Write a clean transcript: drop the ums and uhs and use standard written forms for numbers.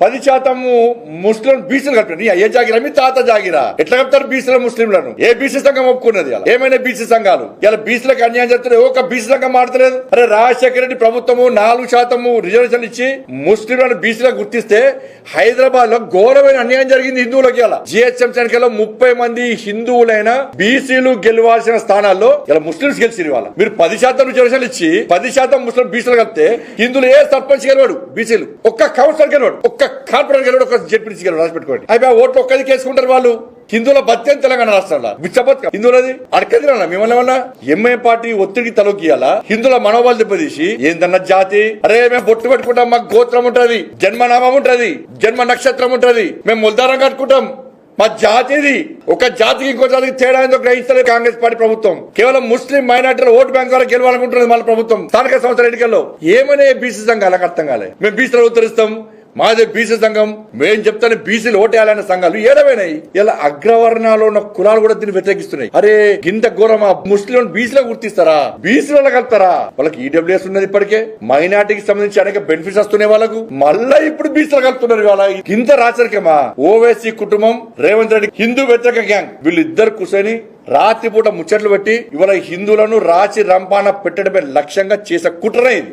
10% ముస్లిం బీసీలు కలిపి ఏ జాగిరా మీ తాత జాగిరా ఎట్లా కలుపుతారు బీసీల ముస్లింలను? ఏ బీసీ సంఘం ఒప్పుకున్నది? ఏమైనా బీసీ సంఘాలు ఇలా బీసీలకు అన్యాయం చేస్తారు. ఒక బీసీ సంఘం మాడతలేదు. అరే రాజశేఖర రెడ్డి ప్రభుత్వము 4% రిజర్వేషన్ ఇచ్చి ముస్లింలను బీసీలకు గుర్తిస్తే హైదరాబాద్ లో ఘోరమైన అన్యాయం జరిగింది హిందువులకి. ఇలా జిహెచ్ఎంసీ ఎన్నికల్లో 30 మంది హిందువులైన బీసీలు గెలవాల్సిన స్థానాల్లో ఇలా ముస్లింస్ గెలిచి వాళ్ళ మీరు 10% రిజర్వేషన్ ఇచ్చి 10% ముస్లిం బీసీలు కలిపితే హిందువులు ఏ సర్పంచ్ గెలవాడు, బీసీలు ఒక్క కౌన్సిలర్ గెలవాడు, ఒక్క కార్పొరేటర్ గెలవాడు, ఒక్క జడ్పీటీసీ గెలవాడు. రాసి పెట్టుకోండి. అయిపోయి ఓట్లు ఒక్కది కేసుకుంటారు వాళ్ళు. హిందువుల బత్యం తెలంగాణ రాష్ట్రంలో బిచ్చబత్ హిందువులది అడకదిరా మిమ్మల్ని ఏమన్నా ఎంఐ పార్టీ ఒత్తిడికి తలొగ్గియాలా? హిందువుల మనోబలు దెబ్బతీసి ఏందన్న జాతి, అరే మేము బొట్టు పెట్టుకుంటాం, మాకు గోత్రం ఉంటది, జన్మనామం ఉంటది, జన్మ నక్షత్రం ఉంటది, మేము ముల్దారం కట్టుకుంటాం, మా జాతిది. ఒక జాతికి ఇంకో జాతికి తేడా ఎందుకు గ్రహిస్తలేదు కాంగ్రెస్ పార్టీ ప్రభుత్వం? కేవలం ముస్లిం మైనార్టీల ఓటు బ్యాంక్ ద్వారా గెలవాలనుకుంటున్నది మన ప్రభుత్వం. స్థానిక సంస్థల ఎన్నికల్లో ఏమనే బీసీ సంఘాలకు అర్థం కాలే. మేము బీసీలో ఉత్తరిస్తాం, మాదే బీసీ సంఘం, మేం చెప్తాను బీసీలు ఓటేయాలనే సంఘాలు ఏడమైనాయి. ఇలా అగ్రవర్ణాలు ఉన్న కులాలు కూడా దీన్ని వ్యతిరేకిస్తున్నాయి. అరే గింత ఘోరమా? ముస్లిం బీసీలో గుర్తిస్తారా? బీసీలో కలుపుతారా? వాళ్ళకి ఈడబ్ల్యూఎస్ ఉన్నది, ఇప్పటికే మైనార్టీకి సంబంధించి అనేక బెనిఫిట్స్ వస్తున్నాయి వాళ్ళకు. మళ్ళా ఇప్పుడు బీసీలో కలుపుతున్నారు. వాళ్ళ గింత రాచరికమా? ఓవైసీ కుటుంబం, రేవంత్ రెడ్డి హిందూ వ్యతిరేక గ్యాంగ్, వీళ్ళిద్దరు కూర్చొని రాత్రిపూట ముచ్చట్లు పెట్టి ఇవాళ హిందువులను రాచి రంపాన పెట్టడమే లక్ష్యంగా చేసే కుట్ర ఇది.